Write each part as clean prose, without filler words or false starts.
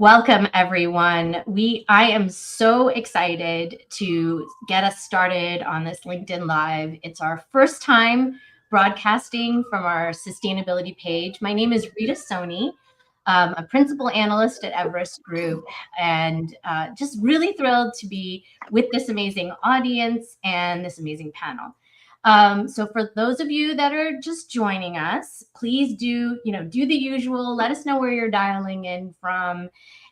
Welcome, everyone. I am so excited to get us started on this LinkedIn Live. It's our first time broadcasting from our sustainability page. My name is Rita Soni. A principal analyst at Everest Group, and just really thrilled to be with this amazing audience and this amazing panel. So for those of you that are just joining us, please do the usual. Let us know where you're dialing in from,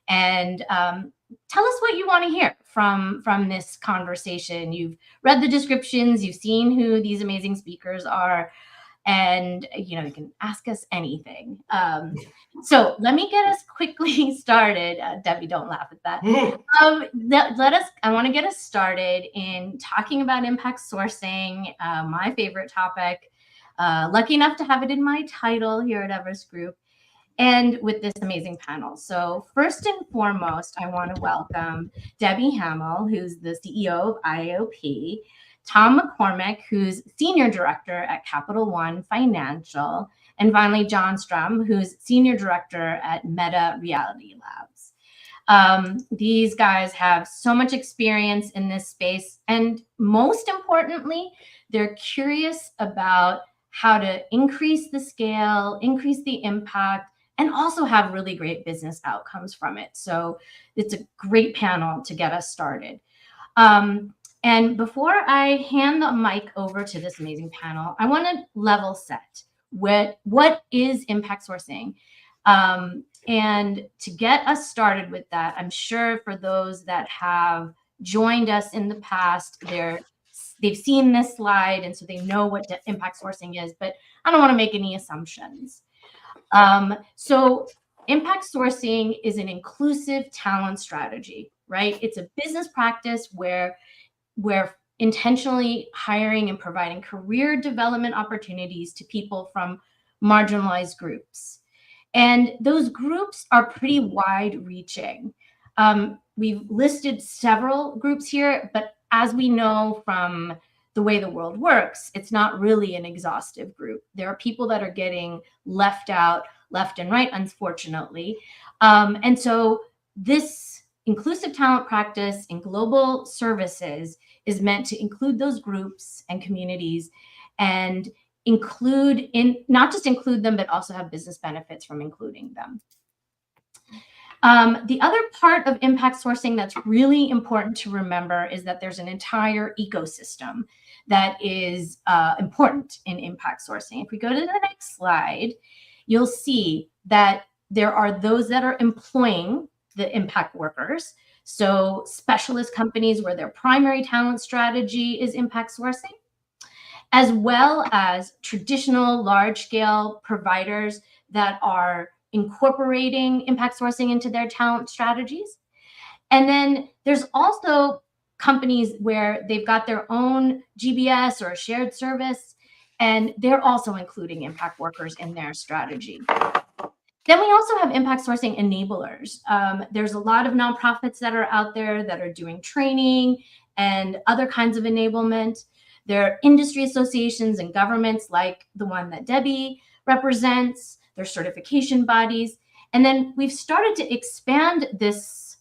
and tell us what you want to hear from this conversation. You've read the descriptions, you've seen who these amazing speakers are, and you can ask us anything. So let me get us quickly started. Debbie, don't laugh at that. I want to get us started in talking about impact sourcing, my favorite topic. Lucky enough to have it in my title here at Everest Group, and with this amazing panel. So first and foremost, I want to welcome Debbie Hamill, who's the CEO of IOP, Tom McCormick, who's Senior Director at Capital One Financial, and finally, John Strum, who's Senior Director at Meta Reality Labs. These guys have so much experience in this space, and most importantly, they're curious about how to increase the scale, increase the impact, and also have really great business outcomes from it. So it's a great panel to get us started. And before I hand the mic over to this amazing panel, I want to level set what is impact sourcing. And to get us started with that, I'm sure for those that have joined us in the past, they've seen this slide, and so they know what impact sourcing is, but I don't want to make any assumptions. So impact sourcing is an inclusive talent strategy, right? It's a business practice where we're intentionally hiring and providing career development opportunities to people from marginalized groups. And those groups are pretty wide reaching. We've listed several groups here, but as we know from the way the world works, it's not really an exhaustive group. There are people that are getting left out, left and right, unfortunately. And so this inclusive talent practice in global services is meant to include those groups and communities, and not just include them, but also have business benefits from including them. The other part of impact sourcing that's really important to remember is that there's an entire ecosystem that is important in impact sourcing. If we go to the next slide, you'll see that there are those that are employing the impact workers. So specialist companies where their primary talent strategy is impact sourcing, as well as traditional large-scale providers that are incorporating impact sourcing into their talent strategies. And then there's also companies where they've got their own GBS or a shared service, and they're also including impact workers in their strategy. Then we also have impact sourcing enablers. There's a lot of nonprofits that are out there that are doing training and other kinds of enablement. There are industry associations and governments like the one that Debbie represents. There's certification bodies. And then we've started to expand this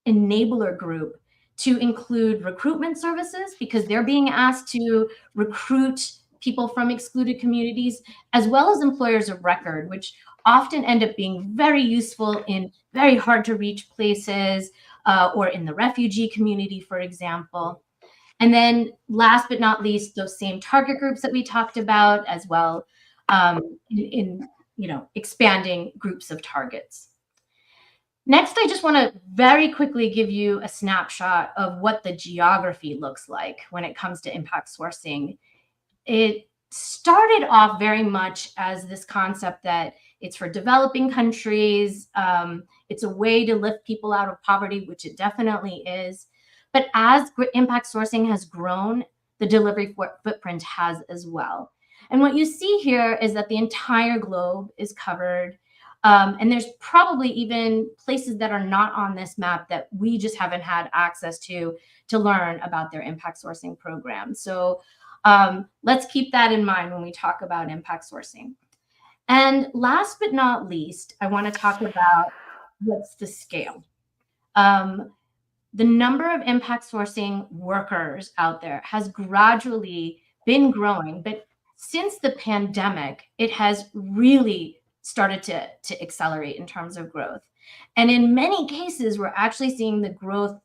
enabler group to include recruitment services, because they're being asked to recruit people from excluded communities, as well as employers of record, which often end up being very useful in very hard to reach places, or in the refugee community, for example. And then last but not least, those same target groups that we talked about as well, in expanding groups of targets. Next, I just want to very quickly give you a snapshot of what the geography looks like when it comes to impact sourcing. It started off very much as this concept that it's for developing countries. It's a way to lift people out of poverty, which it definitely is. But as impact sourcing has grown, the delivery footprint has as well. And what you see here is that the entire globe is covered. And there's probably even places that are not on this map that we just haven't had access to learn about their impact sourcing program. So let's keep that in mind when we talk about impact sourcing. And last but not least, I want to talk about what's the scale? The number of impact sourcing workers out there has gradually been growing, but since the pandemic, it has really started to accelerate in terms of growth. And in many cases, we're actually seeing the growth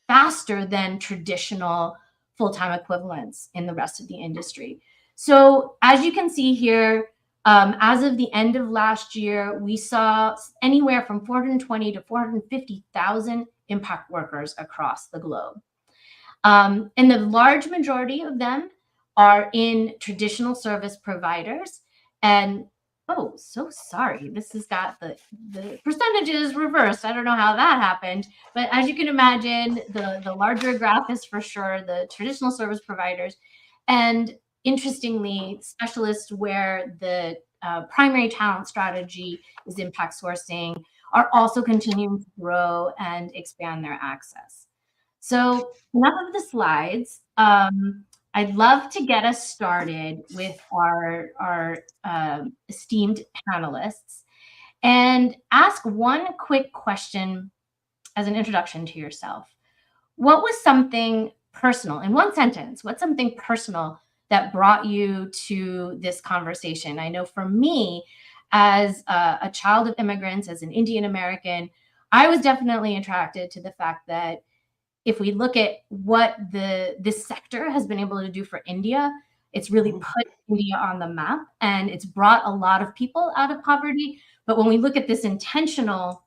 faster than traditional full-time equivalents in the rest of the industry. So as you can see here, as of the end of last year, we saw anywhere from 420 to 450,000 impact workers across the globe. And the large majority of them are in traditional service providers. And oh, so sorry, this has got the percentages reversed. I don't know how that happened, but as you can imagine, the larger graph is for sure the traditional service providers. And interestingly, specialists where the primary talent strategy is impact sourcing are also continuing to grow and expand their access. So enough of the slides. I'd love to get us started with our esteemed panelists and ask one quick question as an introduction to yourself. What was something personal, in one sentence, what's something personal that brought you to this conversation? I know for me, as a child of immigrants, as an Indian American, I was definitely attracted to the fact that if we look at what this sector has been able to do for India, it's really put India on the map and it's brought a lot of people out of poverty. But when we look at this intentional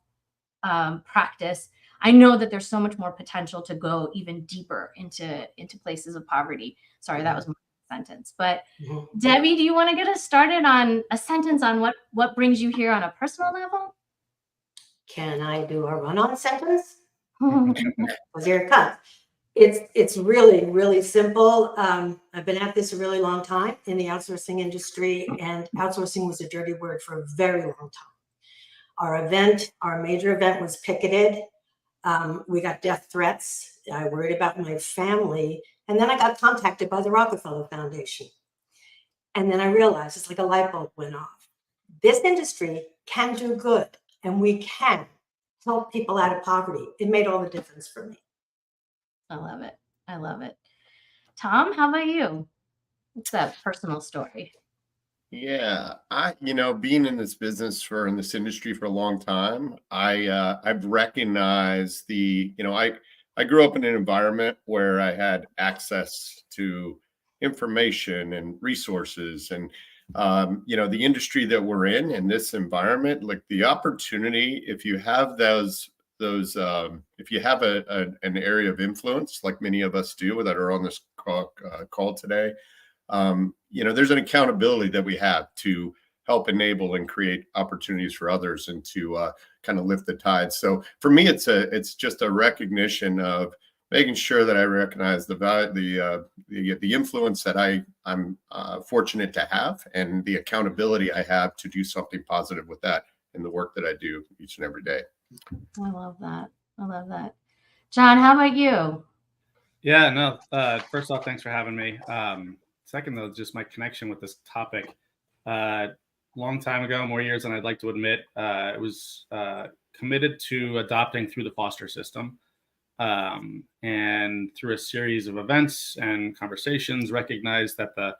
practice, I know that there's so much more potential to go even deeper into places of poverty. Sorry, that was my sentence. But Debbie, do you want to get us started on a sentence on what brings you here on a personal level? Can I do a run-on sentence? Was there a cut? It's really, really simple. I've been at this a really long time in the outsourcing industry, and outsourcing was a dirty word for a very long time. Our major event was picketed. We got death threats. I worried about my family. And then I got contacted by the Rockefeller Foundation. And then I realized it's like a light bulb went off. This industry can do good, and we can help people out of poverty. It made all the difference for me. I love it. I love it. Tom, how about you? What's that personal story? Yeah, being in this industry for a long time, I've recognized I grew up in an environment where I had access to information and resources, and the industry that we're in this environment, like the opportunity, if you have if you have an area of influence, like many of us do that are on this call today, there's an accountability that we have to help enable and create opportunities for others and to kind of lift the tide. So for me, it's just a recognition of making sure that I recognize the influence that I'm fortunate to have and the accountability I have to do something positive with that in the work that I do each and every day. I love that. I love that. John, how about you? Yeah, no. First off, thanks for having me. Second, though, just my connection with this topic. Long time ago, more years than I'd like to admit, I was committed to adopting through the foster system. And through a series of events and conversations, recognized that the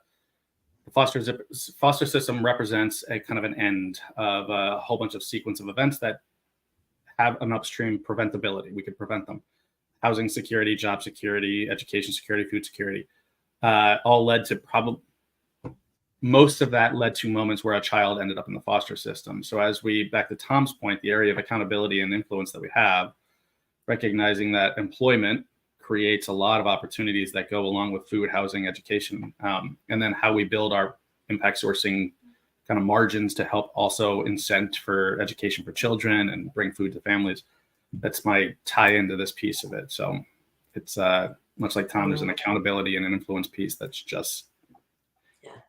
foster system represents a kind of an end of a whole bunch of sequence of events that have an upstream preventability. We could prevent them. Housing security, job security, education security, food security, all led to most of that led to moments where a child ended up in the foster system. So back to Tom's point, the area of accountability and influence that we have, recognizing that employment creates a lot of opportunities that go along with food, housing, education, and then how we build our impact sourcing kind of margins to help also incent for education for children and bring food to families. That's my tie into this piece of it. So it's much like Tom, there's an accountability and an influence piece that's just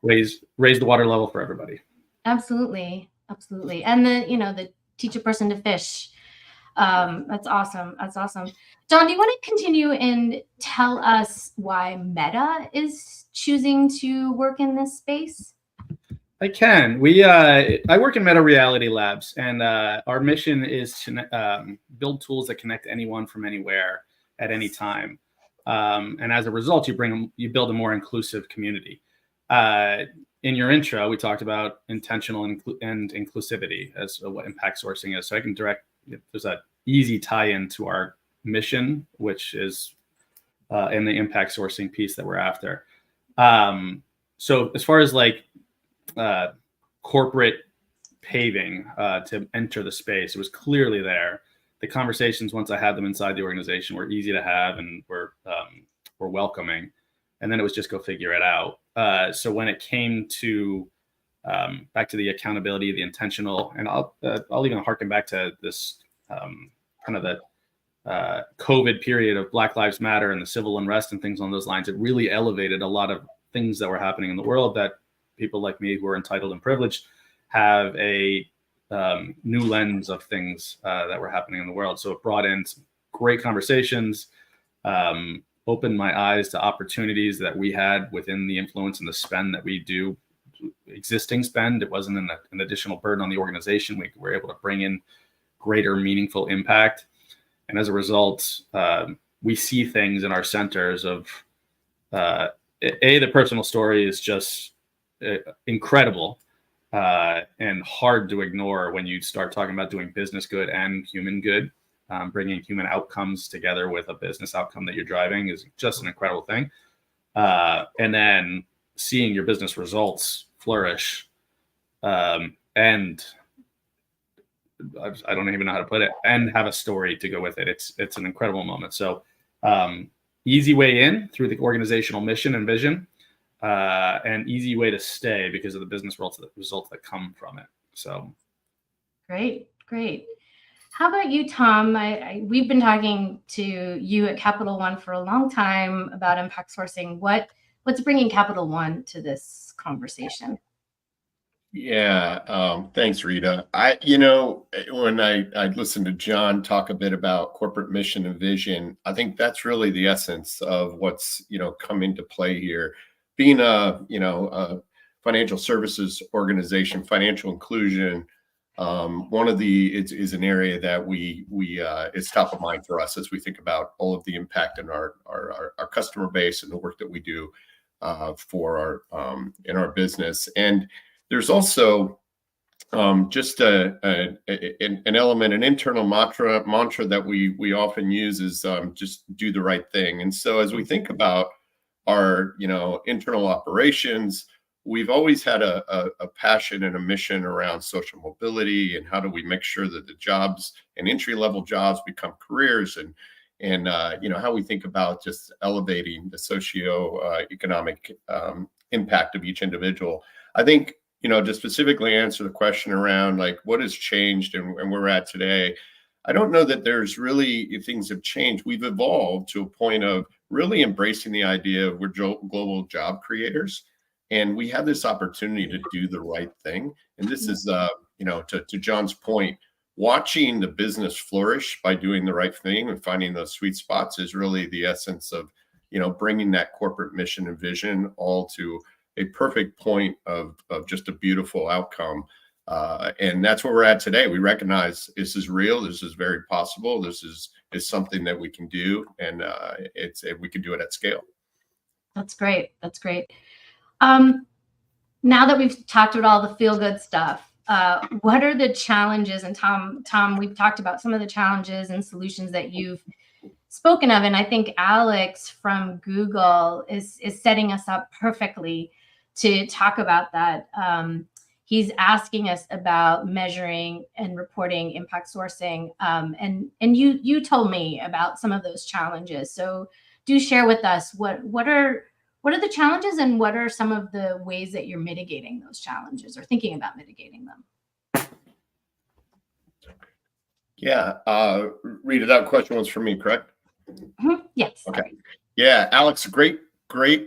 raise the water level for everybody. Absolutely. Absolutely. And the teach a person to fish. That's awesome. That's awesome. John, do you want to continue and tell us why Meta is choosing to work in this space? I can. I work in Meta Reality Labs, and our mission is to build tools that connect anyone from anywhere at any time. And as a result, you build a more inclusive community. In your intro, we talked about intentional and inclusivity as what impact sourcing is. So I can there's an easy tie-in to our mission, which is in the impact sourcing piece that we're after. So as far as like corporate paving to enter the space, it was clearly there. The conversations, once I had them inside the organization, were easy to have and were welcoming. And then it was just go figure it out. So when it came to back to the accountability, the intentional, and I'll even harken back to this kind of the COVID period of Black Lives Matter and the civil unrest and things on those lines. It really elevated a lot of things that were happening in the world that people like me who are entitled and privileged have a new lens of things that were happening in the world. So it brought in some great conversations, opened my eyes to opportunities that we had within the influence and the spend that we do, existing spend. It wasn't an additional burden on the organization. We were able to bring in greater meaningful impact. And as a result, we see things in our centers of, the personal story is just incredible and hard to ignore when you start talking about doing business good and human good. Bringing human outcomes together with a business outcome that you're driving is just an incredible thing. And then seeing your business results flourish, and I don't even know how to put it, and have a story to go with it. It's an incredible moment. So easy way in through the organizational mission and vision, and easy way to stay because of the business results that come from it. So Great. How about you, Tom? We've been talking to you at Capital One for a long time about impact sourcing. What's bringing Capital One to this conversation? Yeah, thanks, Rita. When I listened to John talk a bit about corporate mission and vision, I think that's really the essence of what's come into play here. Being a financial services organization, financial inclusion. Is an area that we is top of mind for us as we think about all of the impact in our customer base and the work that we do for in our business. And there's also just an element, an internal mantra that we often use is just do the right thing. And so as we think about our internal operations, we've always had a passion and a mission around social mobility and how do we make sure that the jobs and entry-level jobs become careers, and how we think about just elevating the socio-economic impact of each individual. I think to specifically answer the question around like what has changed and where we're at today, I don't know that there's really things have changed. We've evolved to a point of really embracing the idea of we're global job creators. And we have this opportunity to do the right thing. And this is, to John's point, watching the business flourish by doing the right thing and finding those sweet spots is really the essence of, bringing that corporate mission and vision all to a perfect point of just a beautiful outcome. And that's where we're at today. We recognize this is real. This is very possible. This is something that we can do. And we can do it at scale. That's great. Now that we've talked about all the feel-good stuff, what are the challenges? And Tom, we've talked about some of the challenges and solutions that you've spoken of, and I think Alex from Google is setting us up perfectly to talk about that. He's asking us about measuring and reporting impact sourcing, and you told me about some of those challenges. So do share with us what are the challenges and what are some of the ways that you're mitigating those challenges or thinking about mitigating them? Yeah. Rita, that question was for me, correct? Mm-hmm. Yes. Okay. Sorry. Yeah, Alex, great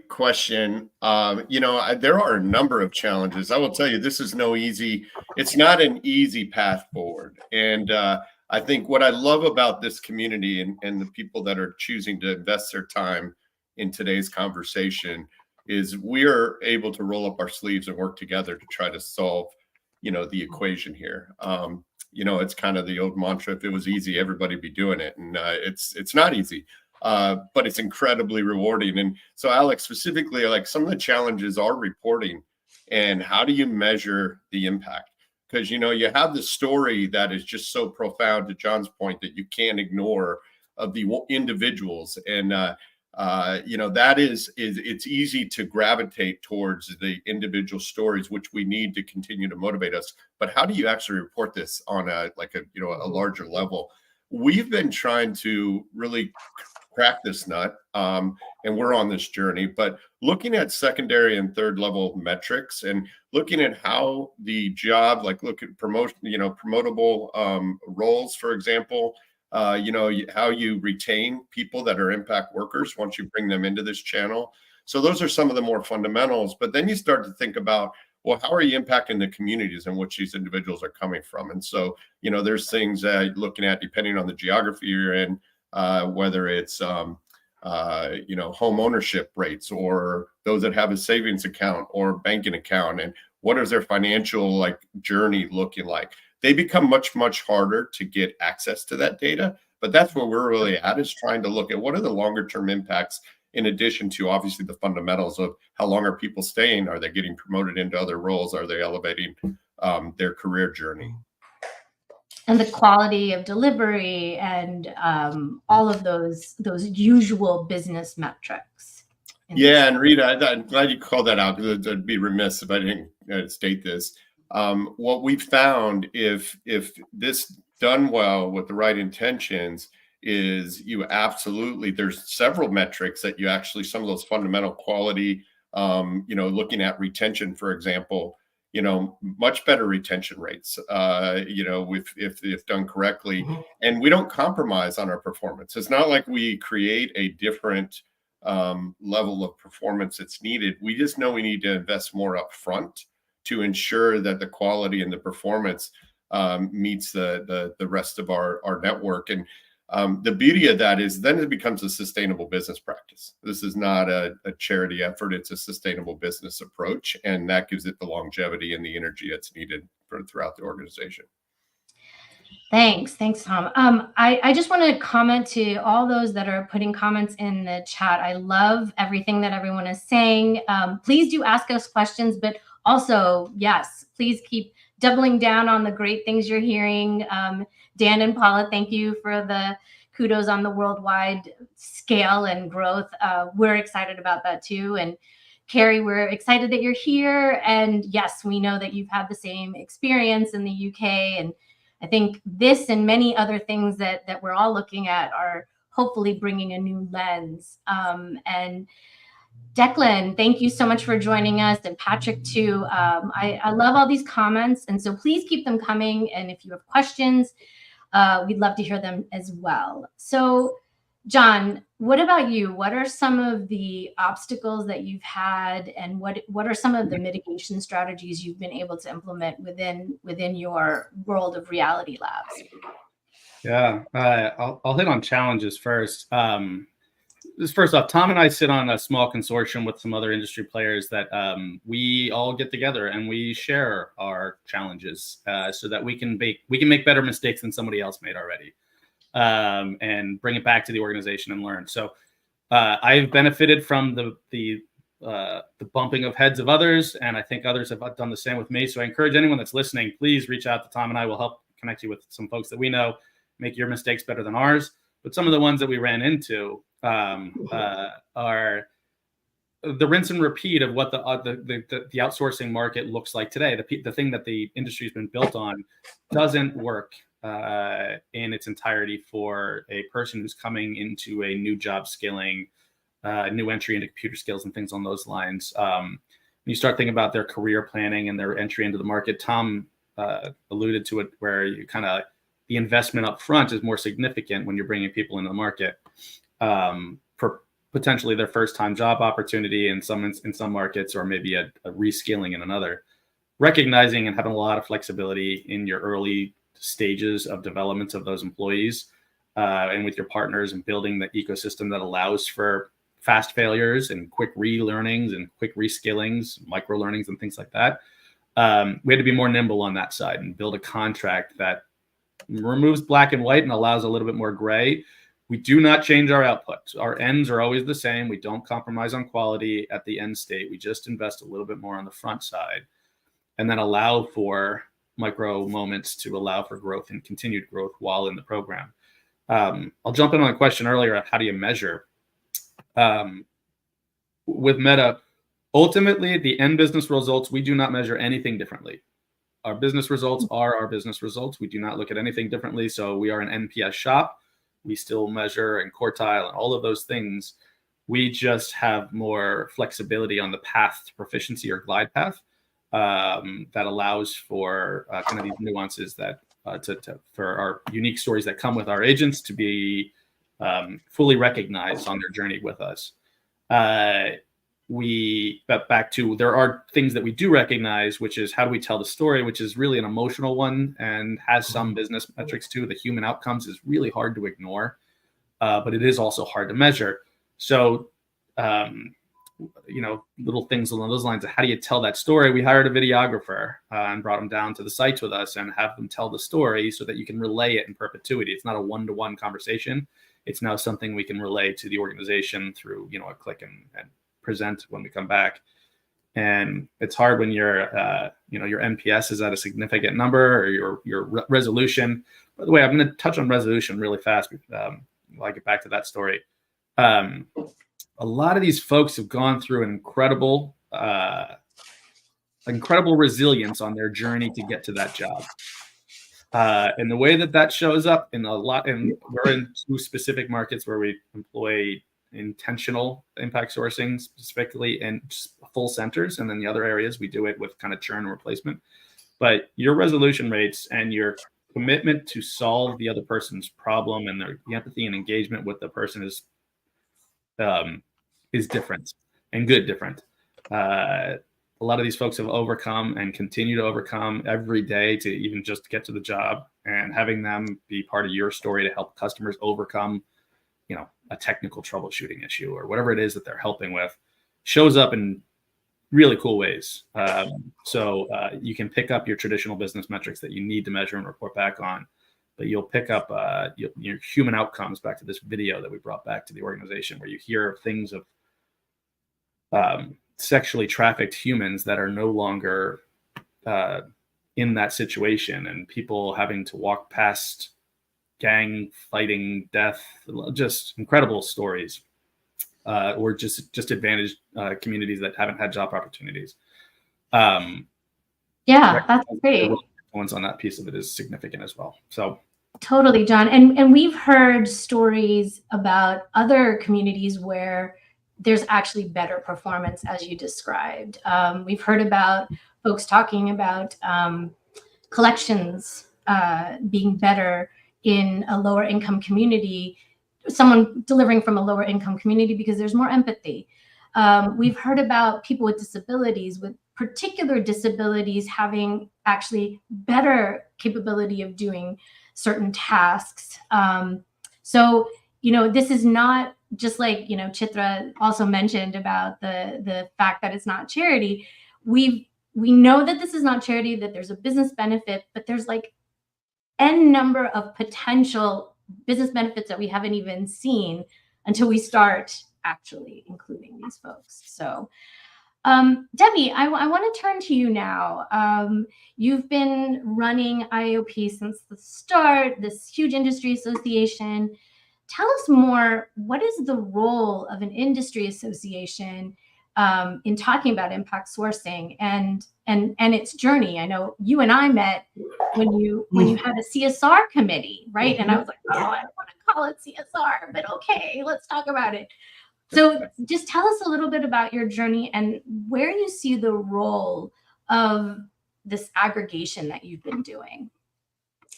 question. There are a number of challenges. I will tell you, it's not an easy path forward. And I think what I love about this community and the people that are choosing to invest their time in today's conversation is we are able to roll up our sleeves and work together to try to solve, the equation here. It's kind of the old mantra: if it was easy, everybody'd be doing it, and it's not easy, but it's incredibly rewarding. And so, Alex, specifically, like, some of the challenges are reporting, and how do you measure the impact? Because you have the story that is just so profound, to John's point, that you can't ignore, of the individuals, and that is it's easy to gravitate towards the individual stories, which we need to continue to motivate us. But how do you actually report this on a larger level? We've been trying to really crack this nut, and we're on this journey, but looking at secondary and third level metrics, and looking at how the job, like, look at promotable roles, for example, how you retain people that are impact workers once you bring them into this channel. So those are some of the more fundamentals, but then you start to think about, well, how are you impacting the communities in which these individuals are coming from? And so, there's things looking at, depending on the geography you're in, whether it's, home ownership rates, or those that have a savings account or banking account, and what is their financial journey looking like? They become much, much harder to get access to that data. But that's where we're really at, is trying to look at what are the longer term impacts, in addition to obviously the fundamentals of how long are people staying? Are they getting promoted into other roles? Are they elevating their career journey? And the quality of delivery, and all of those usual business metrics. Yeah, and Rita, I'm glad you called that out, because I'd be remiss if I didn't state this. What we found, if this done well with the right intentions, is there's several metrics that you actually, some of those fundamental quality, looking at retention, for example, much better retention rates, if done correctly. Mhm. And we don't compromise on our performance. It's not like we create a different level of performance that's needed. We just know we need to invest more up front to ensure that the quality and the performance meets the rest of our network. And the beauty of that is then it becomes a sustainable business practice. This is not a charity effort. It's a sustainable business approach. And that gives it the longevity and the energy that's needed throughout the organization. Thanks, Tom. I just want to comment to all those that are putting comments in the chat. I love everything that everyone is saying. Please do ask us questions, but also, yes, please keep doubling down on the great things you're hearing. Dan and Paula, thank you for the kudos on the worldwide scale and growth. We're excited about that too. And Carrie, we're excited that you're here. And yes, we know that you've had the same experience in the UK. And I think this and many other things that we're all looking at are hopefully bringing a new lens. And Declan, thank you so much for joining us, and Patrick too. I love all these comments, and so please keep them coming. And if you have questions, we'd love to hear them as well. So, John, what about you? What are some of the obstacles that you've had, and what are some of the mitigation strategies you've been able to implement within your world of Reality Labs? Yeah, I'll hit on challenges first. First off, Tom and I sit on a small consortium with some other industry players that we all get together and we share our challenges so that we can make better mistakes than somebody else made already, and bring it back to the organization and learn. So I've benefited from the bumping of heads of others, and I think others have done the same with me. So I encourage anyone that's listening, please reach out to Tom and I. Will help connect you with some folks that we know make your mistakes better than ours. But some of the ones that we ran into are the rinse and repeat of what the outsourcing market looks like today. The thing that the industry has been built on doesn't work in its entirety for a person who's coming into a new job skilling, new entry into computer skills and things on those lines. When you start thinking about their career planning and their entry into the market, Tom alluded to it, where you the investment up front is more significant when you're bringing people into the market for potentially their first time job opportunity in some markets, or maybe a reskilling in another. Recognizing and having a lot of flexibility in your early stages of development of those employees, and with your partners, and building the ecosystem that allows for fast failures and quick relearnings and quick reskillings, micro learnings and things like that. We had to be more nimble on that side and build a contract that removes black and white and allows a little bit more gray. We do not change our outputs. Our ends are always the same. We don't compromise on quality at the end state. We just invest a little bit more on the front side and then allow for micro moments to allow for growth and continued growth while in the program. I'll jump in on a question earlier of how do you measure? With Meta, ultimately, the end business results, we do not measure anything differently. Our business results are our business results. We do not look at anything differently. So we are an NPS shop. We still measure and quartile and all of those things. We just have more flexibility on the path to proficiency or glide path that allows for kind of these nuances that for our unique stories that come with our agents to be fully recognized on their journey with us. But back to, there are things that we do recognize, which is how do we tell the story, which is really an emotional one and has some business metrics too. The human outcomes is really hard to ignore, but it is also hard to measure. So, little things along those lines of how do you tell that story? We hired a videographer and brought them down to the sites with us and have them tell the story so that you can relay it in perpetuity. It's not a one-to-one conversation. It's now something we can relay to the organization through, a click and present when we come back. And it's hard when your NPS is at a significant number or your resolution. By the way, I'm going to touch on resolution really fast while I get back to that story. A lot of these folks have gone through incredible resilience on their journey to get to that job. And the way that shows up we're in 2 specific markets where we employ intentional impact sourcing, specifically in full centers. And then the other areas, we do it with kind of churn and replacement. But your resolution rates and your commitment to solve the other person's problem and the empathy and engagement with the person is different and different. A lot of these folks have overcome and continue to overcome every day to even just get to the job, and having them be part of your story to help customers overcome, a technical troubleshooting issue or whatever it is that they're helping with shows up in really cool ways. So you can pick up your traditional business metrics that you need to measure and report back on, but you'll pick up your human outcomes back to this video that we brought back to the organization, where you hear things of sexually trafficked humans that are no longer in that situation, and people having to walk past gang fighting, death, just incredible stories, or just advantaged communities that haven't had job opportunities. Yeah, that's great. The influence on that piece of it is significant as well. So totally, John. And we've heard stories about other communities where there's actually better performance, as you described. We've heard about folks talking about collections being better in a lower income community, someone delivering from a lower income community because there's more empathy. We've heard about people with disabilities, with particular disabilities, having actually better capability of doing certain tasks. So, this is not just like, Chitra also mentioned about the fact that it's not charity. We know that this is not charity, that there's a business benefit, but there's like N number of potential business benefits that we haven't even seen until we start actually including these folks. So, Debbie, I want to turn to you now. You've been running IOP since the start, this huge industry association. Tell us more, what is the role of an industry association in talking about impact sourcing and its journey? I know you and I met when you had a CSR committee, right? And I was like, I don't want to call it CSR, but okay, let's talk about it. So just tell us a little bit about your journey and where you see the role of this aggregation that you've been doing.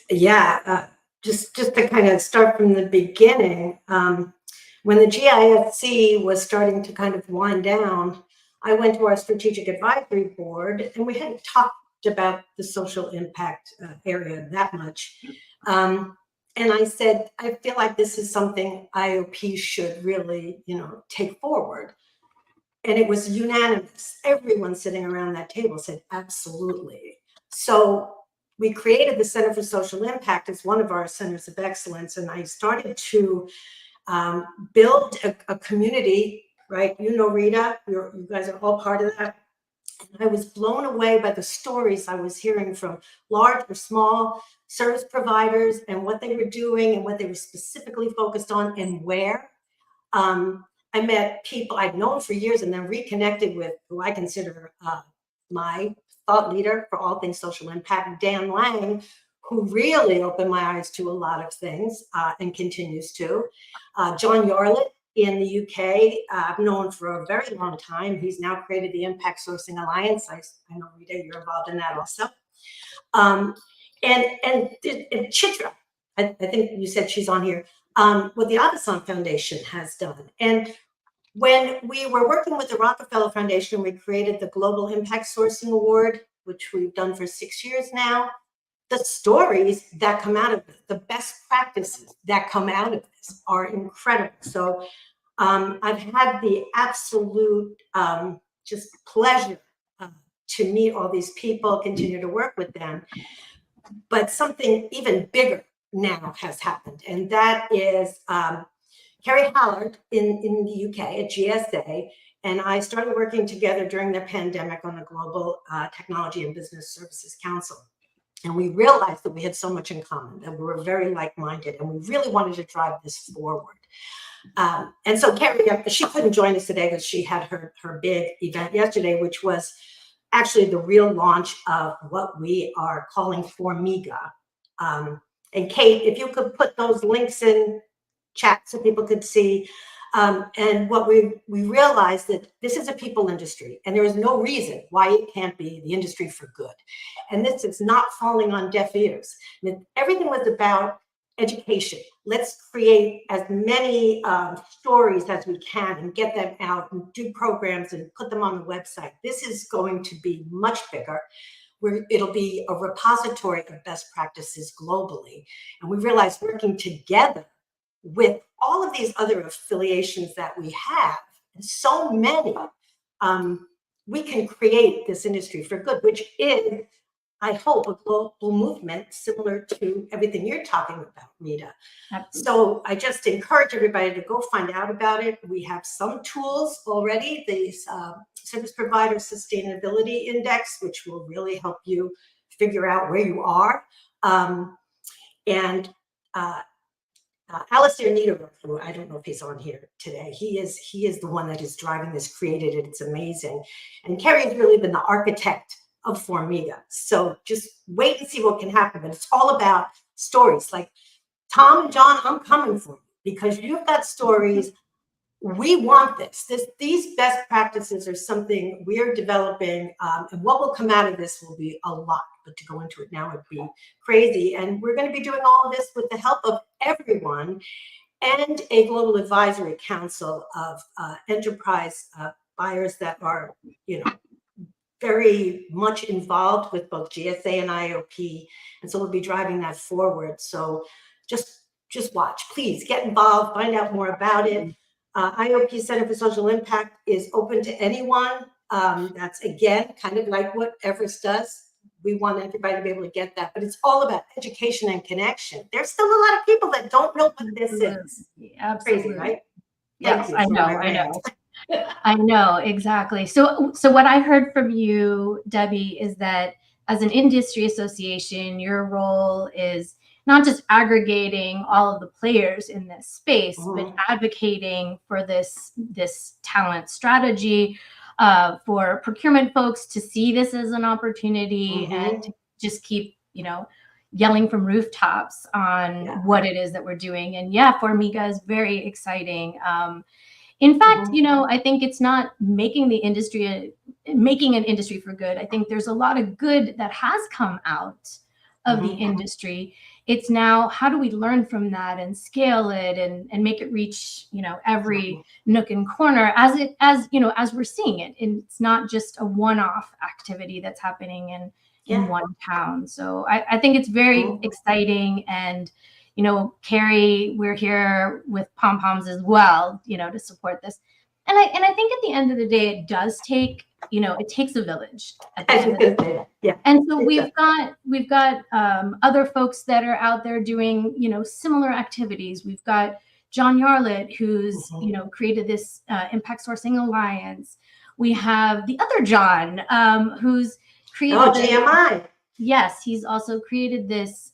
Yeah, just to kind of start from the beginning, when the GISC was starting to kind of wind down, I went to our strategic advisory board, and we hadn't talked about the social impact area that much. And I said, I feel like this is something IOP should really, take forward. And it was unanimous. Everyone sitting around that table said, absolutely. So we created the Center for Social Impact as one of our centers of excellence. And I started to build a community, right? Rita, you guys are all part of that. And I was blown away by the stories I was hearing from large or small service providers and what they were doing and what they were specifically focused on and where. I met people I'd known for years and then reconnected with who I consider my thought leader for all things social impact, Dan Lang, who really opened my eyes to a lot of things and continues to. John Yarlett in the UK, I've known for a very long time. He's now created the Impact Sourcing Alliance. I know, Rita, you're involved in that also. And Chitra, I think you said she's on here, what the Avasant Foundation has done. And when we were working with the Rockefeller Foundation, we created the Global Impact Sourcing Award, which we've done for 6 years now. The stories that come out of this, the best practices that come out of this are incredible. So I've had the absolute just pleasure to meet all these people, continue to work with them. But something even bigger now has happened, and that is Kerry Hallard in the UK at GSA, and I started working together during the pandemic on the Global Technology and Business Services Council. And we realized that we had so much in common, that we were very like-minded, and we really wanted to drive this forward. And so Kerry, she couldn't join us today because she had her big event yesterday, which was actually the real launch of what we are calling Formiga. And Kate, if you could put those links in chat so people could see. And what we realized that this is a people industry, and there is no reason why it can't be the industry for good. And this is not falling on deaf ears. I mean, everything was about education. Let's create as many stories as we can and get them out and do programs and put them on the website. This is going to be much bigger. It'll be a repository of best practices globally. And we realized working together with all of these other affiliations that we have, and so many, we can create this industry for good, which is, I hope, a global movement similar to everything you're talking about, Rita. Absolutely. So I just encourage everybody to go find out about it. We have some tools already, the Service Provider Sustainability Index, which will really help you figure out where you are. Alistair Niederberg, who I don't know if he's on here today, he is the one that is driving this, created it. It's amazing. And Kerry has really been the architect of Formiga. So just wait and see what can happen. But it's all about stories. Like Tom and John, I'm coming for you because you've got stories. We want this. These best practices are something we're developing, and what will come out of this will be a lot. But to go into it now would be crazy. And we're going to be doing all of this with the help of everyone and a global advisory council of enterprise buyers that are, very much involved with both GSA and IOP. And so we'll be driving that forward. So just watch. Please get involved, find out more about it. IOP Center for Social Impact is open to anyone. That's, again, kind of like what Everest does. We want everybody to be able to get that, but it's all about education and connection. There's still a lot of people that don't know what this is. Absolutely. Crazy, right? Yes, I know. I know, exactly. So what I heard from you, Debbie, is that as an industry association, your role is not just aggregating all of the players in this space, but advocating for this talent strategy, for procurement folks to see this as an opportunity and to just keep, yelling from rooftops on what it is that we're doing. And Formiga is very exciting. In fact, I think it's not making an industry for good. I think there's a lot of good that has come out of the industry. It's now, how do we learn from that and scale it and make it reach, every nook and corner as we're seeing it. And it's not just a one-off activity that's happening in one town. So I think it's very exciting. And, Carrie, we're here with pom poms as well, to support this. And I think at the end of the day, it does take, it takes a village. At the I end was of the gonna say that. Yeah. And so we've got other folks that are out there doing, similar activities. We've got John Yarlett, who's, created this Impact Sourcing Alliance. We have the other John, who's created. Oh, GMI. Yes, he's also created this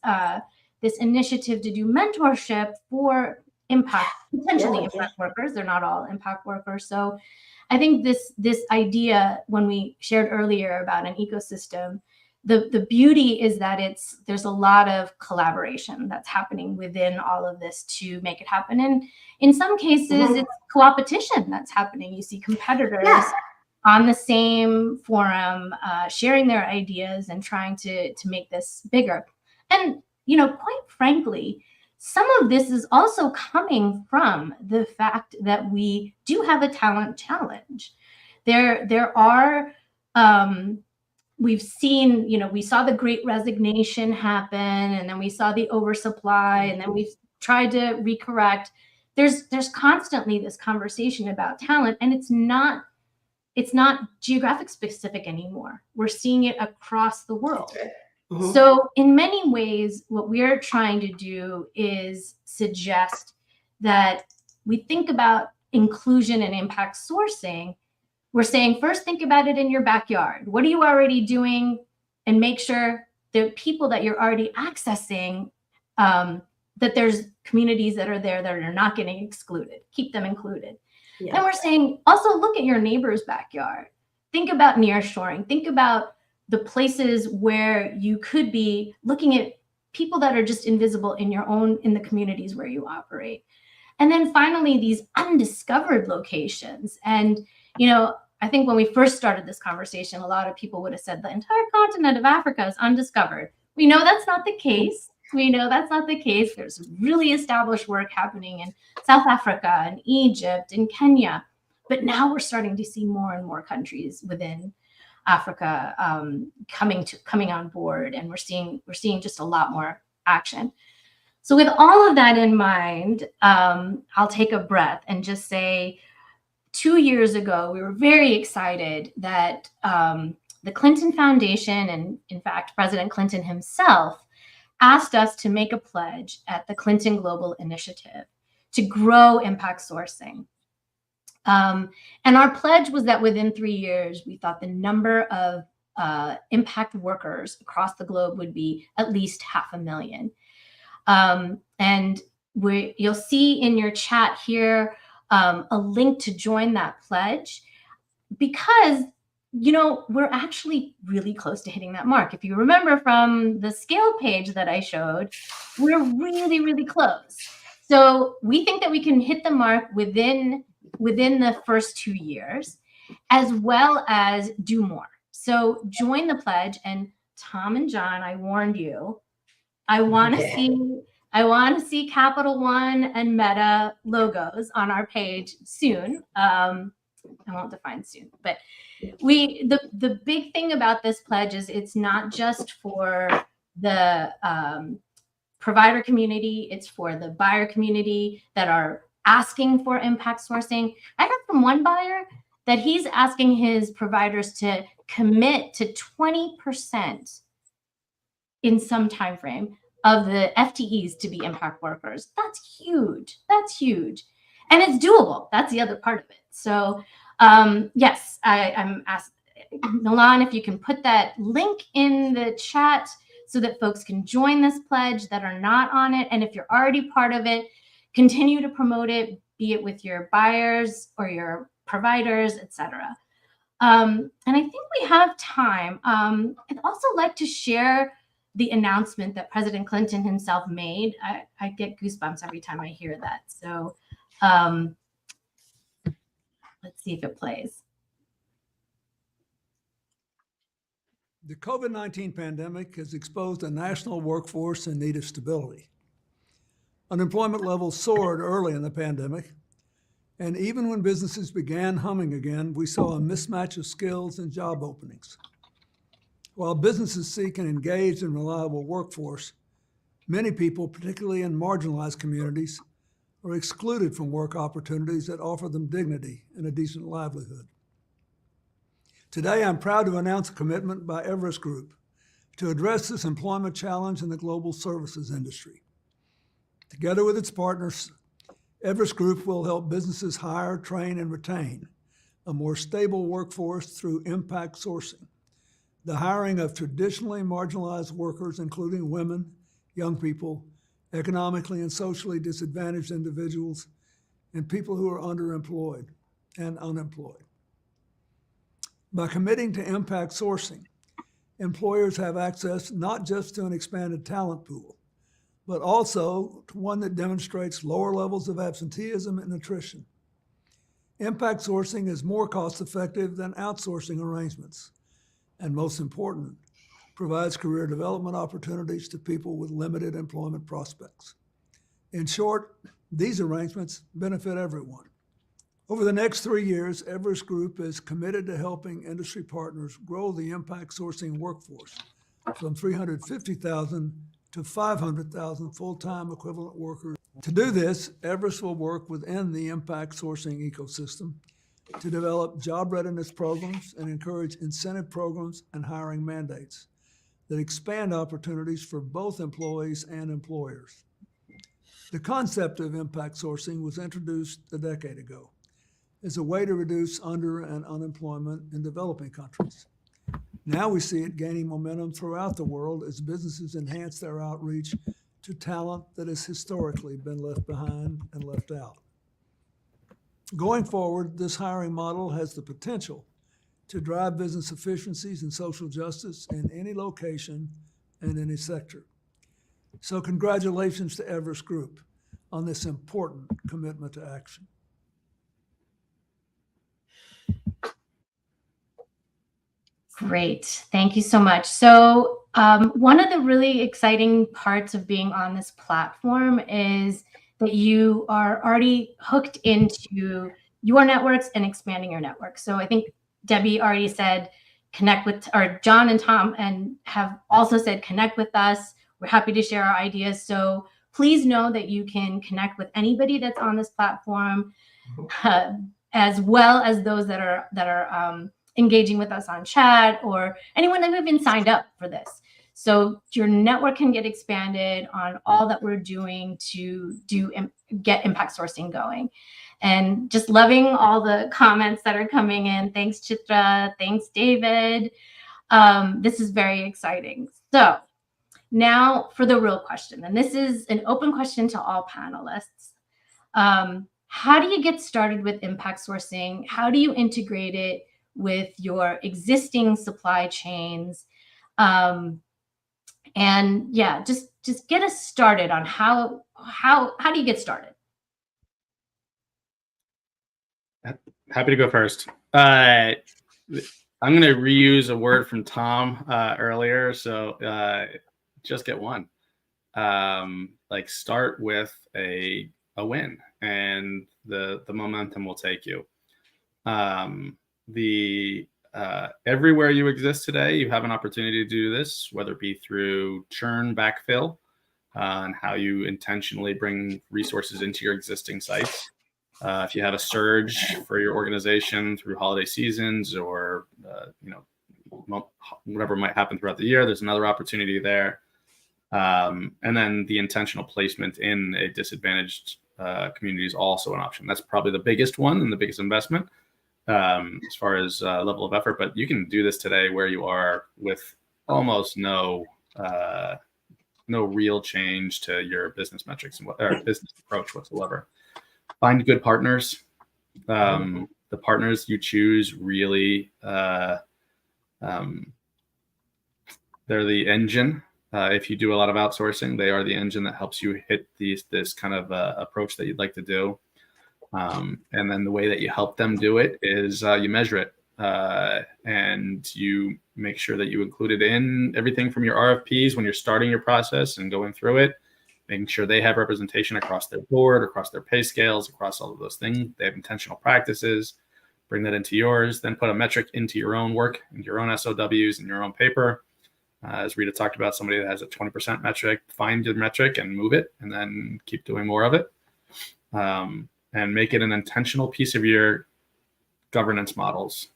this initiative to do mentorship for potentially impact workers. They're not all impact workers. So I think this idea, when we shared earlier about an ecosystem, the beauty is that there's a lot of collaboration that's happening within all of this to make it happen. And in some cases, it's co-opetition that's happening. You see competitors on the same forum, sharing their ideas and trying to make this bigger. And, quite frankly, some of this is also coming from the fact that we do have a talent challenge. There are, we've seen, we saw the Great Resignation happen, and then we saw the oversupply, and then we've tried to recorrect. There's constantly this conversation about talent, and it's not geographic specific anymore. We're seeing it across the world. So in many ways, what we're trying to do is suggest that we think about inclusion and impact sourcing. We're saying, first, think about it in your backyard. What are you already doing? And make sure the people that you're already accessing, that there's communities that are there that are not getting excluded. Keep them included. Yeah. And we're saying, also look at your neighbor's backyard. Think about nearshoring. Think about the places where you could be looking at people that are just invisible in the communities where you operate. And then finally, these undiscovered locations. And, I think when we first started this conversation, a lot of people would have said the entire continent of Africa is undiscovered. We know that's not the case. There's really established work happening in South Africa and Egypt and Kenya. But now we're starting to see more and more countries within Africa coming on board, and we're seeing just a lot more action. So with all of that in mind, I'll take a breath and just say, 2 years ago, we were very excited that the Clinton Foundation, and in fact, President Clinton himself, asked us to make a pledge at the Clinton Global Initiative to grow impact sourcing. And our pledge was that within 3 years, we thought the number of impact workers across the globe would be at least 500,000. And you'll see in your chat here a link to join that pledge, because we're actually really close to hitting that mark. If you remember from the scale page that I showed, we're really, really close. So we think that we can hit the mark within the first 2 years, as well as do more. So join the pledge. And Tom and John, I warned you, I want to see Capital One and Meta logos on our page soon. I won't define soon, but the big thing about this pledge is it's not just for the provider community, it's for the buyer community that are asking for impact sourcing. I heard from one buyer that he's asking his providers to commit to 20% in some time frame of the FTEs to be impact workers. That's huge. And it's doable. That's the other part of it. So yes, I'm asked, Milan, if you can put that link in the chat so that folks can join this pledge that are not on it. And if you're already part of it, continue to promote it, be it with your buyers or your providers, etc. And I think we have time. I'd also like to share the announcement that President Clinton himself made. I get goosebumps every time I hear that. So let's see if it plays. The COVID-19 pandemic has exposed a national workforce in need of stability. Unemployment levels soared early in the pandemic, and even when businesses began humming again, we saw a mismatch of skills and job openings. While businesses seek an engaged and reliable workforce, Many people, particularly in marginalized communities, are excluded from work opportunities that offer them dignity and a decent livelihood. Today, I'm proud to announce a commitment by Everest Group to address this employment challenge in the global services industry. Together with its partners, Everest Group will help businesses hire, train, and retain a more stable workforce through impact sourcing, the hiring of traditionally marginalized workers, including women, young people, economically and socially disadvantaged individuals, and people who are underemployed and unemployed. By committing to impact sourcing, employers have access not just to an expanded talent pool, but also to one that demonstrates lower levels of absenteeism and attrition. Impact sourcing is more cost-effective than outsourcing arrangements, and most important, provides career development opportunities to people with limited employment prospects. In short, these arrangements benefit everyone. Over the next 3 years, Everest Group is committed to helping industry partners grow the impact sourcing workforce from 350,000 to 500,000 full-time equivalent workers. To do this, Everest will work within the impact sourcing ecosystem to develop job readiness programs and encourage incentive programs and hiring mandates that expand opportunities for both employees and employers. The concept of impact sourcing was introduced a decade ago as a way to reduce under and unemployment in developing countries. Now we see it gaining momentum throughout the world as businesses enhance their outreach to talent that has historically been left behind and left out. Going forward, this hiring model has the potential to drive business efficiencies and social justice in any location and any sector. So congratulations to Everest Group on this important commitment to action. Great. Thank you so much. So one of the really exciting parts of being on this platform is that you are already hooked into your networks and expanding your network. So I think Debbie already said, connect with, or John and Tom and have also said, connect with us. We're happy to share our ideas. So please know that you can connect with anybody that's on this platform, as well as those that are engaging with us on chat, or anyone that have been signed up for this. So your network can get expanded on all that we're doing to get impact sourcing going. And just loving all the comments that are coming in. Thanks, Chitra. Thanks, David. This is very exciting. So now for the real question, and this is an open question to all panelists. How do you get started with impact sourcing? How do you integrate it with your existing supply chains? And yeah, just get us started on how do you get started? Happy to go first. I'm going to reuse a word from Tom earlier. So just get one. Like start with a win, and the momentum will take you. Everywhere you exist today, you have an opportunity to do this, whether it be through churn backfill and how you intentionally bring resources into your existing sites. If you have a surge for your organization through holiday seasons or whatever might happen throughout the year, there's another opportunity there. And then the intentional placement in a disadvantaged community is also an option. That's probably the biggest one and the biggest investment as far as level of effort. But you can do this today where you are with almost no real change to your business metrics or business approach whatsoever. Find good partners. The partners you choose really, they're the engine. If you do a lot of outsourcing, they are the engine that helps you hit this kind of approach that you'd like to do. And then the way that you help them do it is you measure it and you make sure that you include it in everything from your RFPs when you're starting your process and going through it, making sure they have representation across their board, across their pay scales, across all of those things. They have intentional practices. Bring that into yours, then put a metric into your own work, into your own SOWs, and your own paper. As Rita talked about, somebody that has a 20% metric, find your metric and move it, and then keep doing more of it. And make it an intentional piece of your governance models.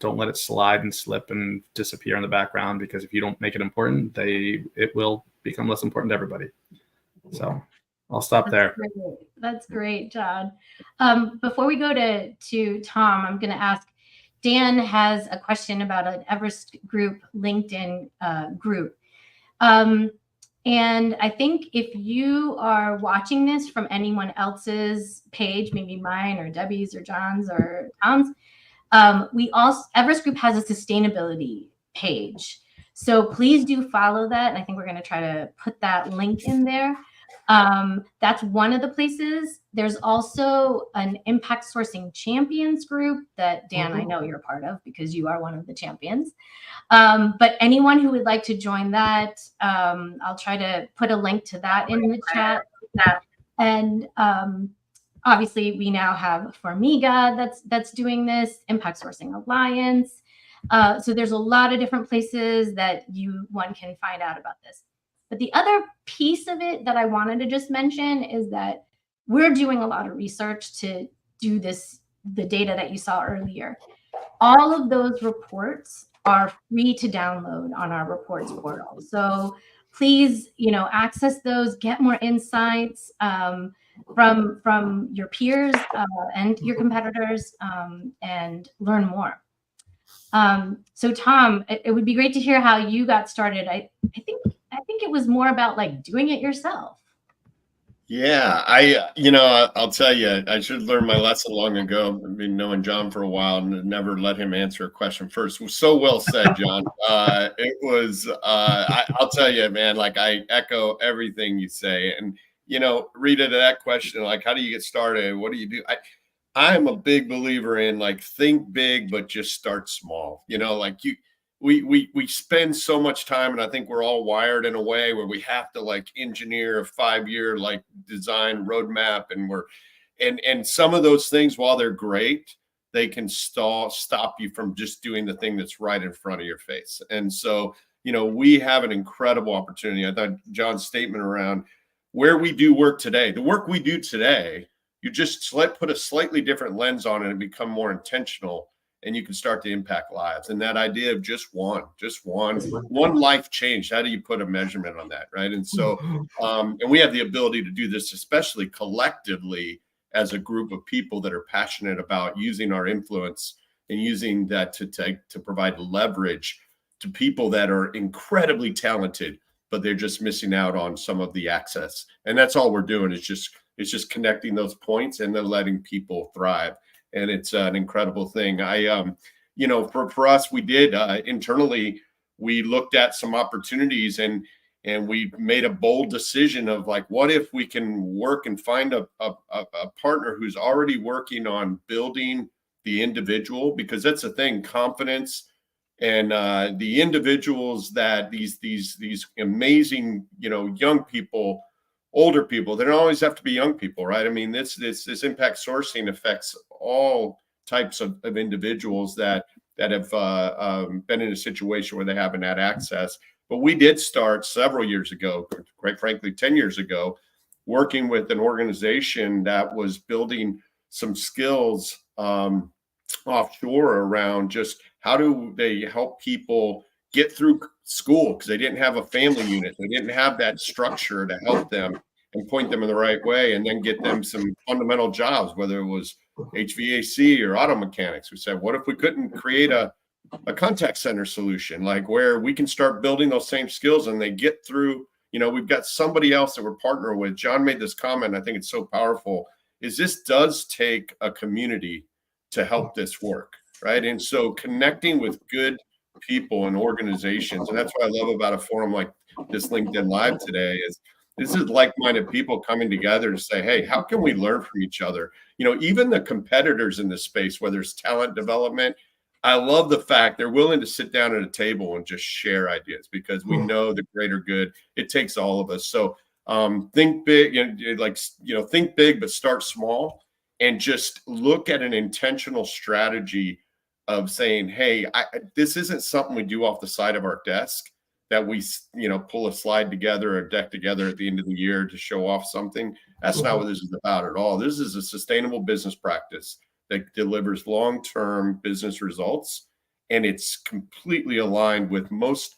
Don't let it slide and slip and disappear in the background, because if you don't make it important, it will become less important to everybody. So I'll stop there. That's great, John. Before we go to Tom, I'm going to ask, Dan has a question about an Everest Group LinkedIn group. And I think if you are watching this from anyone else's page, maybe mine or Debbie's or John's or Tom's, Everest Group has a sustainability page. So please do follow that. And I think we're going to try to put that link in there. That's one of the places. There's also an impact sourcing champions group that, Dan, I know you're part of because you are one of the champions. But anyone who would like to join that, I'll try to put a link to that in the chat. And obviously, we now have Formiga that's doing this, Impact Sourcing Alliance. So there's a lot of different places that one can find out about this. But the other piece of it that I wanted to just mention is that we're doing a lot of research to do the data that you saw earlier. All of those reports are free to download on our reports portal. So please, access those, get more insights from your peers and your competitors, and learn more. So Tom, it would be great to hear how you got started. I think it was more about like doing it yourself. Yeah, I'll tell you, I should have learned my lesson long ago. I've been knowing John for a while and never let him answer a question first. It was so well said, John. I'll tell you, man, like I echo everything you say. And, Rita, to that question, like, how do you get started? What do you do? I'm a big believer in like, think big, but just start small. We spend so much time, and I think we're all wired in a way where we have to like engineer a 5-year like design roadmap, and some of those things, while they're great, they can stop you from just doing the thing that's right in front of your face. And so, we have an incredible opportunity. I thought John's statement around where we do work today, the work we do today, you just put a slightly different lens on it and become more intentional, and you can start to impact lives. And that idea of just one life change, how do you put a measurement on that, right? And so, and we have the ability to do this, especially collectively as a group of people that are passionate about using our influence and using that to provide leverage to people that are incredibly talented, but they're just missing out on some of the access. And that's all we're doing, is just connecting those points and then letting people thrive. And it's an incredible thing. For us, we did internally, we looked at some opportunities and we made a bold decision of like, what if we can work and find a partner who's already working on building the individual, because that's the thing, confidence and the individuals that these amazing, young people, older people, they don't always have to be young people, right? I mean, this impact sourcing affects all types of individuals that have been in a situation where they haven't had access. But we did start several years ago, quite frankly, 10 years ago, working with an organization that was building some skills offshore around just how do they help people get through school, because they didn't have a family unit. They didn't have that structure to help them and point them in the right way, and then get them some fundamental jobs, whether it was HVAC or auto mechanics. We said, what if we couldn't create a contact center solution, like where we can start building those same skills and they get through, we've got somebody else that we're partnering with. John made this comment, I think it's so powerful, is this does take a community to help this work, right? And so connecting with good people and organizations, and that's what I love about a forum like this LinkedIn Live today, is this is like-minded people coming together to say, hey, how can we learn from each other? Even the competitors in this space, whether it's talent development, I love the fact they're willing to sit down at a table and just share ideas, because we know the greater good, it takes all of us. So think big, think big, but start small, and just look at an intentional strategy of saying, hey, this isn't something we do off the side of our desk. that we, pull a slide together or a deck together at the end of the year to show off something. That's not what this is about at all. This is a sustainable business practice that delivers long-term business results. And it's completely aligned with most,